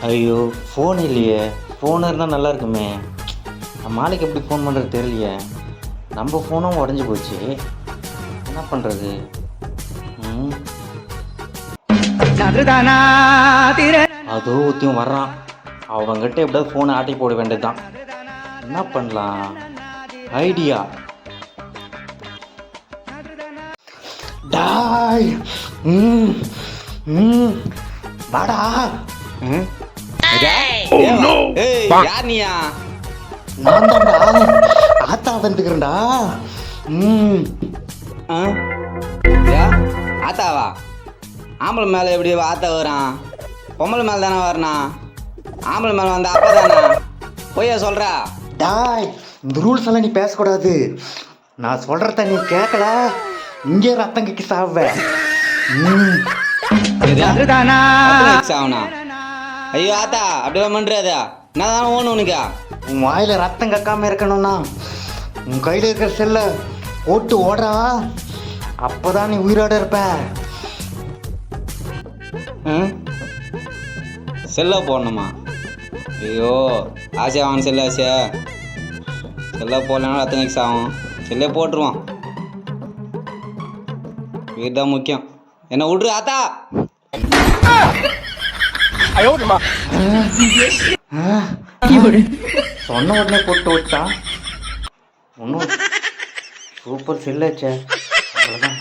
ஐயோ ஃபோன் இல்லையே. ஃபோன் இருந்தால் நல்லா இருக்குமே. மாலைக்கு எப்படி ஃபோன் பண்ணுறது தெரியலையே. நம்ம ஃபோனும் உடஞ்சி போச்சு. என்ன பண்ணுறது? அதோ ஒருத்தையும் வர்றான். அவங்ககிட்ட எப்படியாவது ஃபோனை ஆட்டி போட வேண்டியதுதான். என்ன பண்ணலாம்? ஐடியா. டாய் வாடா. யார் நீயா? நான் தான்டா ஆத்தா வந்துக்கிறேன்டா. ஆத்தாவா? ஆம்பளை மேலே எப்படி ஆத்தா வரான்? பொம்பளை மேலே தானே வரணும். ஆம்பளை மேலே வந்த அப்பா தானே பொய்யா சொல்கிறா? டாய், இந்த ரூல்ஸ் எல்லாம் நீ பேசக்கூடாது. நான் சொல்கிறத நீ கேட்கல, இங்கே ரத்தம் கக்கி சாவேன். ஆகுனா? ஐயோ ஆத்தா, அப்படியே பண்ணுறாதா? என்ன தானே ஓணும் உனக்கா? உன் வாயில் ரத்தம் கக்காமல் இருக்கணும்னா உன் கையில் இருக்கிற செல்லை போட்டு ஓடுறா. அப்போ தான் நீ உயிரோட இருப்ப. செல்லை போடணுமா? ஐயோ ஆசை ஆகணும். செல்ல ஆசையா? செல்லை போடலன்னா ரத்தம் மிக்ஸ் ஆகும். செல்லே போட்டுருவான். வீடு தான் முக்கியம். என்ன விட்ரு ஆத்தா. சொன்ன உடனே போட்டு விட்டா. ஒன்றும் சூப்பர் செல்லாச்சே. அவ்வளோதான்.